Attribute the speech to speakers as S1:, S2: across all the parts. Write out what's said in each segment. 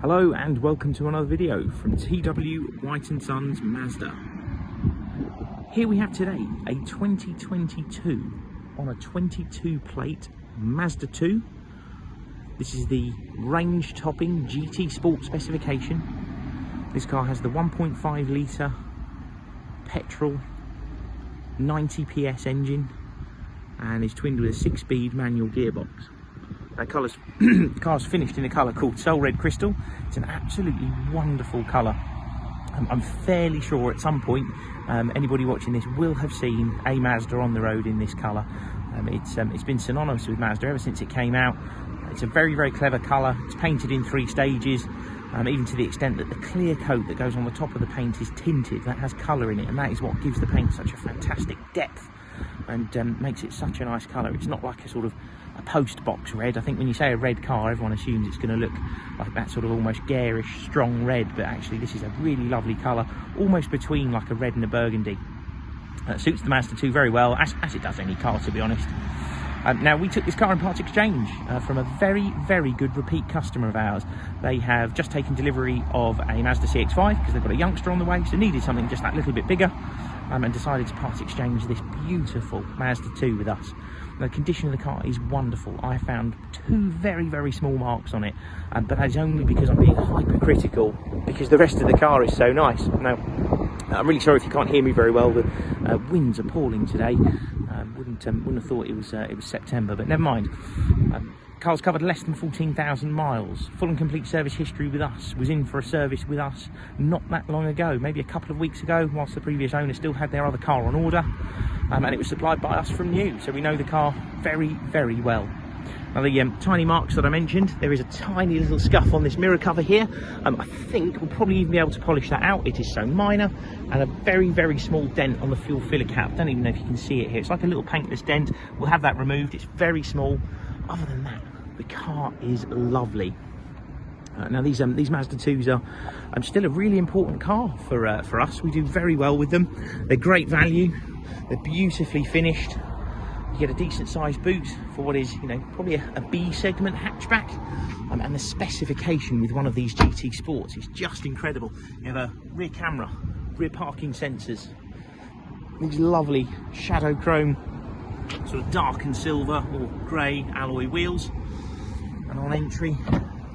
S1: Hello and welcome to another video from TW White & Sons Mazda. Here we have today a 2022 on a 22 plate Mazda 2. This is the range topping GT Sport specification. This car has the 1.5 litre petrol 90 PS engine and is twinned with a 6-speed manual gearbox. That car's finished in a colour called Soul Red Crystal. It's an absolutely wonderful colour. I'm fairly sure at some point anybody watching this will have seen a Mazda on the road in this colour. It's been synonymous with Mazda ever since it came out. It's a very, very clever colour. It's painted in 3 stages, even to the extent that the clear coat that goes on the top of the paint is tinted. That has colour in it, and that is what gives the paint such a fantastic depth and makes it such a nice colour. It's not like a sort of a post box red. I think when you say a red car, everyone assumes it's going to look like that sort of almost garish, strong red, but actually this is a really lovely colour, almost between like a red and a burgundy. Suits the Mazda 2 very well, as it does any car, to be honest. Now, we took this car in part exchange from a very, very good repeat customer of ours. They have just taken delivery of a Mazda CX-5 because they've got a youngster on the way, so needed something just that little bit bigger, and decided to part exchange this beautiful Mazda 2 with us. The condition of the car is wonderful. I found 2 very, very small marks on it, but that is only because I'm being hypercritical, because the rest of the car is so nice. Now, I'm really sorry if you can't hear me very well. The wind's appalling today. Wouldn't have thought it was September, but never mind. Car's covered less than 14,000 miles. Full and complete service history with us. Was in for a service with us not that long ago, maybe a couple of weeks ago, whilst the previous owner still had their other car on order, and it was supplied by us from new, so we know the car very, very well. Now, the tiny marks that I mentioned, there is a tiny little scuff on this mirror cover here. I think we'll probably even be able to polish that out. It is so minor. And a very, very small dent on the fuel filler cap. Don't even know if you can see it here. It's like a little paintless dent. We'll have that removed. It's very small. Other than that, the car is lovely. Now, these Mazda 2s are still a really important car for us. We do very well with them. They're great value. They're beautifully finished. You get a decent sized boot for what is, you know, probably a B segment hatchback, and the specification with one of these GT Sports is just incredible. You have a rear camera, rear parking sensors, these lovely shadow chrome, sort of dark and silver or grey alloy wheels, and on entry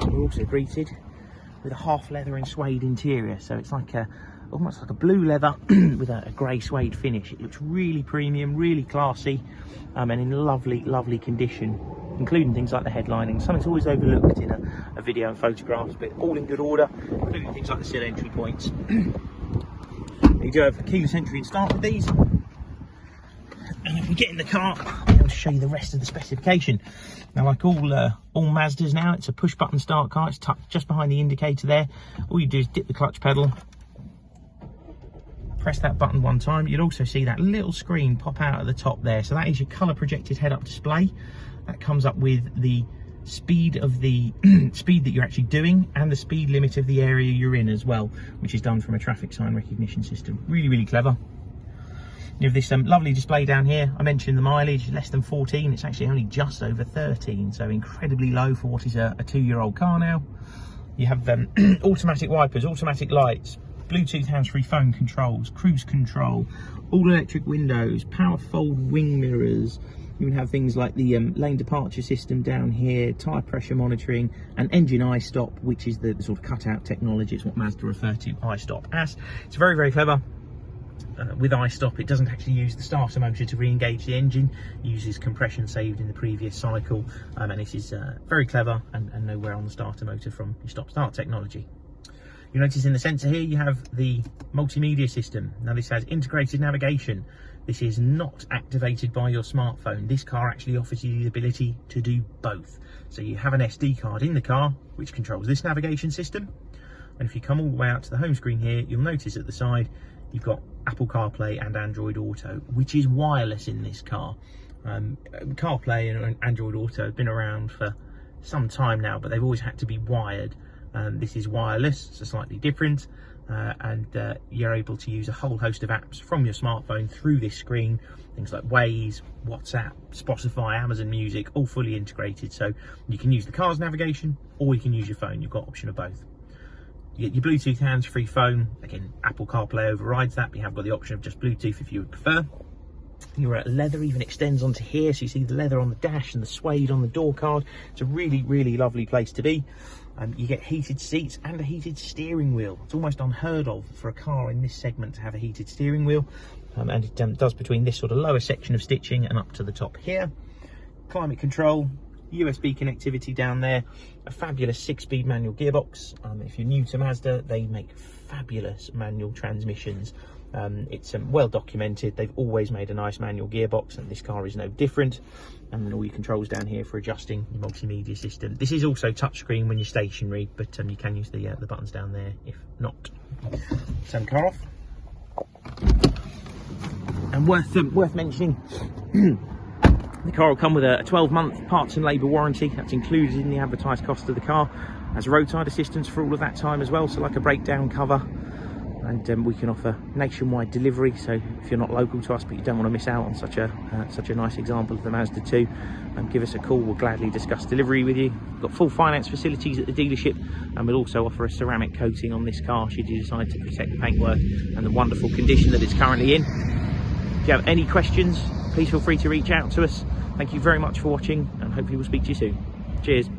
S1: we're also greeted with a half leather and suede interior, so it's like almost like a blue leather with a grey suede finish. It looks really premium, really classy, and in lovely, lovely condition, including things like the headlining. Something's always overlooked in a video and photographs, but all in good order, including things like the sill entry points. You do have keyless entry and start with these. And if we get in the car, I'll be able to show you the rest of the specification. Now, like all Mazdas now, it's a push button start car. It's tucked just behind the indicator there. All you do is dip the clutch pedal, press that button one time. You'll also see that little screen pop out at the top there. So that is your colour projected head-up display. That comes up with the speed of the speed that you're actually doing and the speed limit of the area you're in as well, which is done from a traffic sign recognition system. Really, really clever. You have this lovely display down here. I mentioned the mileage, less than 14. It's actually only just over 13, so incredibly low for what is a 2-year-old car now. You have automatic wipers, automatic lights, Bluetooth hands-free phone controls, cruise control, all electric windows, power fold wing mirrors. You would have things like the lane departure system down here, tyre pressure monitoring, and engine i-stop, which is the sort of cutout technology. It's what Mazda refer to i-stop as. It's very, very clever. With i-stop, it doesn't actually use the starter motor to re-engage the engine. It uses compression saved in the previous cycle, and this is very clever and nowhere on the starter motor from your stop-start technology. You notice in the sensor here you have the multimedia system. Now, this has integrated navigation. This is not activated by your smartphone. This car actually offers you the ability to do both. So you have an SD card in the car which controls this navigation system, and if you come all the way out to the home screen here, you'll notice at the side you've got Apple CarPlay and Android Auto, which is wireless in this car. CarPlay and Android Auto have been around for some time now, but they've always had to be wired. This is wireless, so slightly different, and you're able to use a whole host of apps from your smartphone through this screen. Things like Waze, WhatsApp, Spotify, Amazon Music, all fully integrated. So you can use the car's navigation or you can use your phone. You've got option of both. You get your Bluetooth hands-free phone. Again, Apple CarPlay overrides that, but you have got the option of just Bluetooth if you would prefer. Your leather even extends onto here, so you see the leather on the dash and the suede on the door card. It's a really, really lovely place to be. You get heated seats and a heated steering wheel. It's almost unheard of for a car in this segment to have a heated steering wheel, and it does between this sort of lower section of stitching and up to the top here. Climate control, USB connectivity down there, a fabulous 6-speed manual gearbox. If you're new to Mazda, they make fabulous manual transmissions. It's well documented. They've always made a nice manual gearbox, and this car is no different. And then all your controls down here for adjusting your multimedia system. This is also touchscreen when you're stationary, but you can use the buttons down there if not. Turn the car off. And worth mentioning, the car will come with a 12-month parts and labour warranty. That's included in the advertised cost of the car. Has roadside assistance for all of that time as well, so like a breakdown cover. And we can offer nationwide delivery, so if you're not local to us but you don't want to miss out on such a nice example of the Mazda 2, give us a call. We'll gladly discuss delivery with you. We've got full finance facilities at the dealership, and we'll also offer a ceramic coating on this car should you decide to protect the paintwork and the wonderful condition that it's currently in. If you have any questions, please feel free to reach out to us. Thank you very much for watching, and hopefully we'll speak to you soon. Cheers.